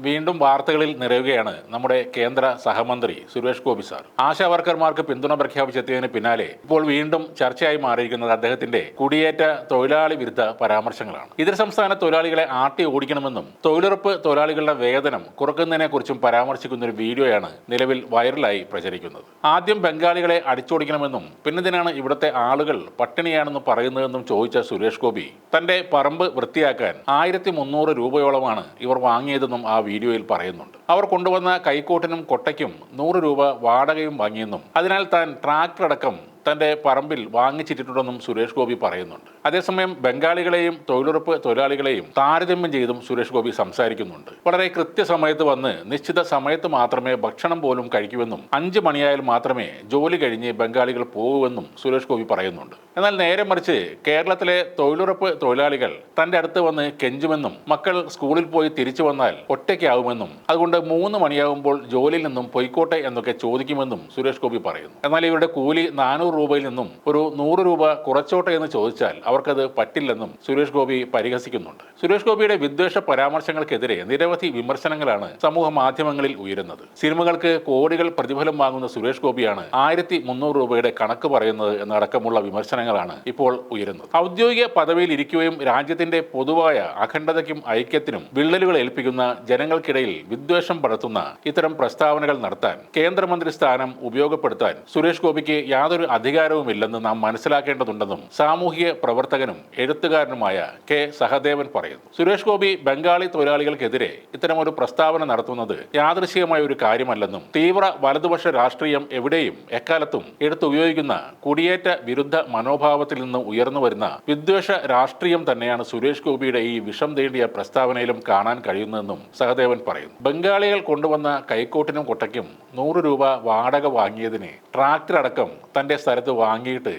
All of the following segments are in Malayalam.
വീണ്ടും വാർത്തകളിൽ നിറയുകയാണ് നമ്മുടെ കേന്ദ്ര സഹമന്ത്രി സുരേഷ് ഗോപി സാർ. ആശാ വർക്കർമാർക്ക് പിന്തുണ പ്രഖ്യാപിച്ചെത്തിയതിന് പിന്നാലെ ഇപ്പോൾ വീണ്ടും ചർച്ചയായി മാറിയിരിക്കുന്നത് അദ്ദേഹത്തിന്റെ കുടിയേറ്റ തൊഴിലാളി വിരുദ്ധ പരാമർശങ്ങളാണ്. ഇതര സംസ്ഥാന തൊഴിലാളികളെ ആട്ടി ഓടിക്കണമെന്നും തൊഴിലുറപ്പ് തൊഴിലാളികളുടെ വേതനം കുറക്കുന്നതിനെ കുറിച്ചും പരാമർശിക്കുന്ന ഒരു വീഡിയോയാണ് നിലവിൽ വൈറലായി പ്രചരിക്കുന്നത്. ആദ്യം ബംഗാളികളെ അടിച്ചോടിക്കണമെന്നും പിന്നെന്തിനാണ് ഇവിടുത്തെ ആളുകൾ പട്ടിണിയാണെന്ന് പറയുന്നതെന്നും ചോദിച്ച സുരേഷ് ഗോപി തന്റെ പറമ്പ് വൃത്തിയാക്കാൻ 1300 രൂപയോളമാണ് ഇവർ വാങ്ങിയതെന്നും ആ വീഡിയോയിൽ പറയുന്നുണ്ട്. അവർ കൊണ്ടുവന്ന കൈക്കോട്ടിനും കൊട്ടയ്ക്കും 100 രൂപ വാടകയും വാങ്ങിയെന്നും അതിനാൽ താൻ ട്രാക്ടർ അടക്കം തന്റെ പറമ്പിൽ വാങ്ങിച്ചിട്ടുണ്ടെന്നും സുരേഷ് ഗോപി പറയുന്നുണ്ട്. അതേസമയം ബംഗാളികളെയും തൊഴിലുറപ്പ് തൊഴിലാളികളെയും താരതമ്യം ചെയ്തും സുരേഷ് ഗോപി സംസാരിക്കുന്നുണ്ട്. വളരെ കൃത്യസമയത്ത് വന്ന് നിശ്ചിത സമയത്ത് മാത്രമേ ഭക്ഷണം പോലും കഴിക്കുമെന്നും 5 മണിയായാൽ മാത്രമേ ജോലി കഴിഞ്ഞ് ബംഗാളികൾ പോകുമെന്നും സുരേഷ് ഗോപി പറയുന്നുണ്ട്. എന്നാൽ നേരെ മറിച്ച് കേരളത്തിലെ തൊഴിലുറപ്പ് തൊഴിലാളികൾ തന്റെ അടുത്ത് വന്ന് കെഞ്ചുമെന്നും മക്കൾ സ്കൂളിൽ പോയി തിരിച്ചു വന്നാൽ ഒറ്റയ്ക്കാവുമെന്നും അതുകൊണ്ട് 3 മണിയാകുമ്പോൾ ജോലിയിൽ നിന്നും പൊയ്ക്കോട്ടെ എന്നൊക്കെ ചോദിക്കുമെന്നും സുരേഷ് ഗോപി പറയുന്നു. എന്നാൽ ഇവരുടെ കൂലി 400 രൂപയിൽ നിന്നും ഒരു 100 രൂപ കുറച്ചോട്ടെ എന്ന് ചോദിച്ചാൽ അവർക്കത് പറ്റില്ലെന്നും സുരേഷ് ഗോപി പരിഹസിക്കുന്നുണ്ട്. സുരേഷ് ഗോപിയുടെ വിദ്വേഷ പരാമർശങ്ങൾക്കെതിരെ നിരവധി വിമർശനങ്ങളാണ് സമൂഹ മാധ്യമങ്ങളിൽ ഉയരുന്നത്. സിനിമകൾക്ക് കോടികൾ പ്രതിഫലം വാങ്ങുന്ന സുരേഷ് ഗോപിയാണ് 1300 രൂപയുടെ കണക്ക് പറയുന്നത് എന്നടക്കമുള്ള വിമർശനങ്ങളാണ് ഇപ്പോൾ ഉയരുന്നത്. ഔദ്യോഗിക പദവിയിൽ ഇരിക്കുകയും രാജ്യത്തിന്റെ പൊതുവായ അഖണ്ഡതയ്ക്കും ഐക്യത്തിനും വിള്ളലുകൾ ഏൽപ്പിക്കുന്ന ജനങ്ങൾക്കിടയിൽ വിദ്വേഷം പടർത്തുന്ന ഇത്തരം പ്രസ്താവനകൾ നടത്താൻ കേന്ദ്രമന്ത്രി സ്ഥാനം ഉപയോഗപ്പെടുത്താൻ സുരേഷ് ഗോപിക്ക് യാതൊരു അധികാരവുമില്ലെന്ന് നാം മനസ്സിലാക്കേണ്ടതുണ്ടെന്നും സാമൂഹിക പ്രവർത്തകനും എഴുത്തുകാരനുമായ കെ സഹദേവൻ പറയുന്നു. സുരേഷ് ഗോപി ബംഗാളി തൊഴിലാളികൾക്കെതിരെ ഇത്തരമൊരു പ്രസ്താവന നടത്തുന്നത് യാദൃശ്ചികമായ ഒരു കാര്യമല്ലെന്നും തീവ്ര വലതുപക്ഷ രാഷ്ട്രീയം എവിടെയും എക്കാലത്തും എടുത്തുപയോഗിക്കുന്ന കുടിയേറ്റ വിരുദ്ധ മനോഭാവത്തിൽ നിന്ന് ഉയർന്നു വരുന്ന വിദ്വേഷ രാഷ്ട്രീയം തന്നെയാണ് സുരേഷ് ഗോപിയുടെ ഈ വിഷം തേടിയ പ്രസ്താവനയിലും കാണാൻ കഴിയുന്നതെന്നും സഹദേവൻ പറയുന്നു. ബംഗാളികൾ കൊണ്ടുവന്ന കൈക്കോട്ടിനും കൊട്ടയ്ക്കും 100 രൂപ വാടക വാങ്ങിയതിന് ട്രാക്ടർ അടക്കം തന്റെ സ്ഥലത്ത് വാങ്ങിയിട്ട്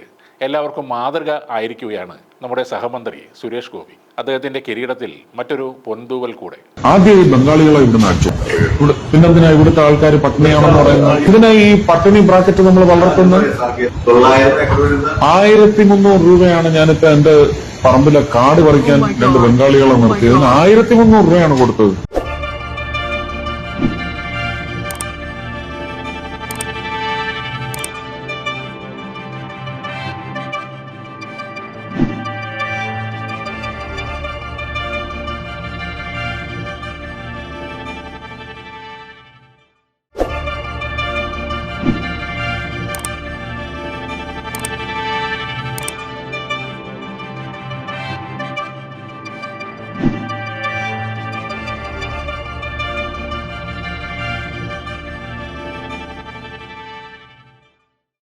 എല്ലാവർക്കും മാതൃക ആയിരിക്കുകയാണ് നമ്മുടെ സഹമന്ത്രി സുരേഷ് ഗോപി. അദ്ദേഹത്തിന്റെ കിരീടത്തിൽ മറ്റൊരു പൊൻതൂവൽ കൂടെ. ആദ്യം ഈ ബംഗാളികളെ ഇവിടുന്ന് അടിച്ചു, പിന്നെന്തിനാ ഇവിടുത്തെ ആൾക്കാർ പട്ടിണിയാണെന്ന് പറയുന്നത്? ഇതിനാ ഈ പട്ടിണി ബ്രാക്കറ്റ് നമ്മൾ വളർത്തുന്നത്? 1300 രൂപയാണ് ഞാനിപ്പോ എന്റെ പറമ്പിലെ കാട് പറിക്കാൻ 2 ബംഗാളികളെ നിർത്തിയത്. 1300 രൂപയാണ് കൊടുത്തത്.